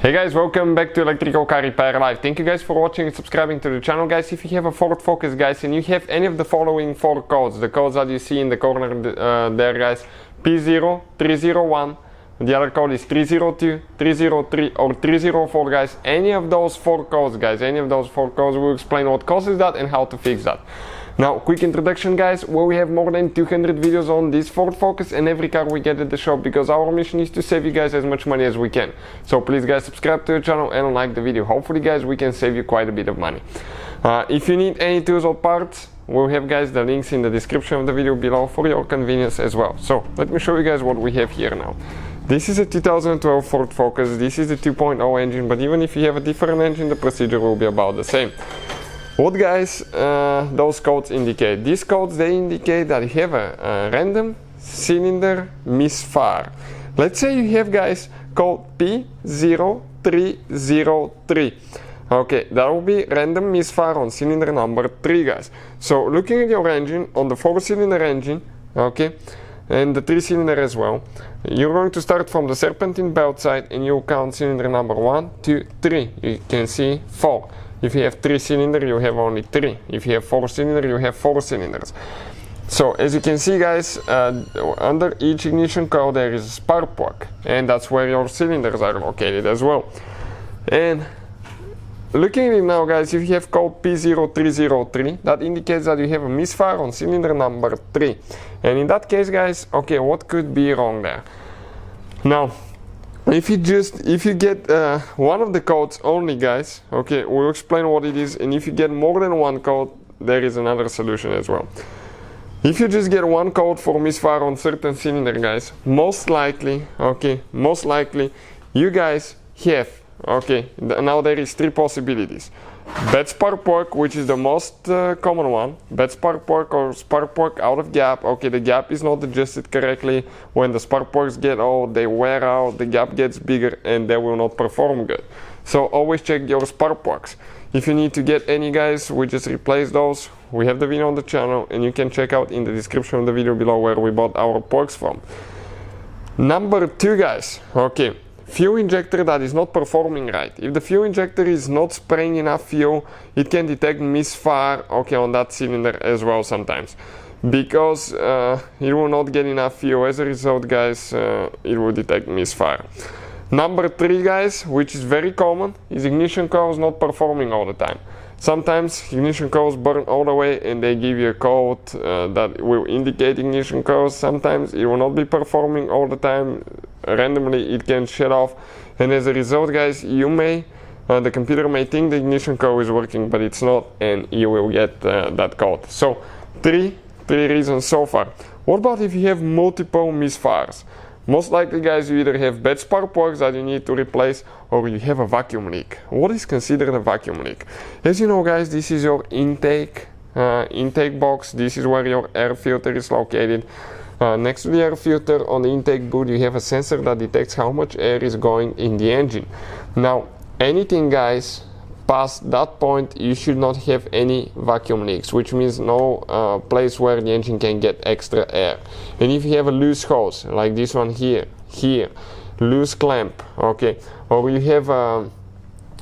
Hey guys, welcome back to Electrical Car Repair Live. Thank you guys for watching and subscribing to the channel, guys. If you have a Ford Focus, guys, and you have any of the following four codes, the codes that you see in the corner there, guys, P0, 301, the other code is 302, 303 or 304, guys. Any of those four codes, guys, we'll explain what causes that and how to fix that. Now, quick introduction, guys. We have more than 200 videos on this Ford Focus and every car we get at the shop, because our mission is to save you guys as much money as we can. So please, guys, subscribe to the channel and like the video. Hopefully, guys, we can save you quite a bit of money. If you need any tools or parts, we'll have, guys, the links in the description of the video below for your convenience as well. So let me show you guys what we have here now. This is a 2012 Ford Focus. This is the 2.0 engine, but even if you have a different engine, the procedure will be about the same. What, guys, those codes indicate? These codes, they indicate that you have a random cylinder misfire. Let's say you have, guys, code P0303. Okay, that will be random misfire on cylinder number 3, guys. So looking at your engine, on the 4-cylinder engine, okay, and the 3-cylinder as well, you're going to start from the serpentine belt side and you'll count cylinder number 1, 2, 3. You can see 4. If you have 3-cylinder, you have only 3. If you have 4-cylinder, you have 4 cylinders. So as you can see, guys, under each ignition coil there is a spark plug, and that's where your cylinders are located as well. And looking at it now, guys, if you have code P0303, that indicates that you have a misfire on cylinder number 3. And in that case, guys, okay, what could be wrong there? Now, if you get one of the codes only, guys, okay, we'll explain what it is, and if you get more than one code, there is another solution as well. If you just get one code for misfire on certain cylinder, guys, most likely, you guys have, okay, now there is 3 possibilities. Bad spark plug, which is the most common one. Bad spark plug or spark plug out of gap. Okay, the gap is not adjusted correctly. When the spark plugs get old, they wear out, the gap gets bigger, and they will not perform good. So always check your spark plugs. If you need to get any, guys, we just replace those. We have the video on the channel, and you can check out in the description of the video below where we bought our plugs from. Number 2, guys, okay. Fuel injector that is not performing right. If the fuel injector is not spraying enough fuel, it can detect misfire, okay, on that cylinder as well sometimes, because it will not get enough fuel. As a result, guys, it will detect misfire. Number 3, guys, which is very common, is ignition coils not performing all the time. Sometimes ignition coils burn all the way and they give you a code that will indicate ignition coils. Sometimes it will not be performing all the time. Randomly it can shut off, and as a result, guys, you may the computer may think the ignition coil is working, but it's not, and you will get that code. So three reasons so far. What about if you have multiple misfires? Most likely, guys, you either have bad spark plugs that you need to replace, or you have a vacuum leak. What is considered a vacuum leak? As you know, guys, this is your intake box. This is where your air filter is located. Next to the air filter on the intake boot, you have a sensor that detects how much air is going in the engine. Now, anything, guys, past that point, you should not have any vacuum leaks, which means no place where the engine can get extra air. And if you have a loose hose, like this one here, loose clamp, okay, or you have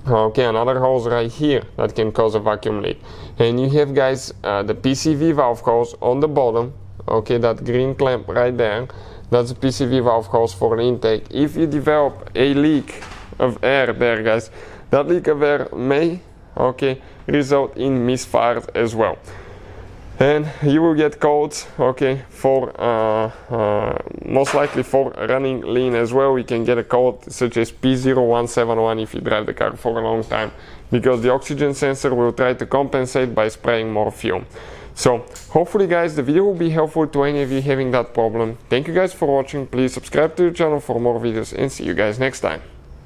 okay, another hose right here that can cause a vacuum leak, and you have, guys, the PCV valve hose on the bottom, okay, that green clamp right there, that's a PCV valve hose for the intake. If you develop a leak of air there, guys, that leak of air may, okay, result in misfires as well. And you will get codes, okay, for most likely for running lean as well. You can get a code such as P0171 if you drive the car for a long time, because the oxygen sensor will try to compensate by spraying more fuel. So hopefully, guys, the video will be helpful to any of you having that problem. Thank you, guys, for watching. Please subscribe to the channel for more videos, and see you guys next time.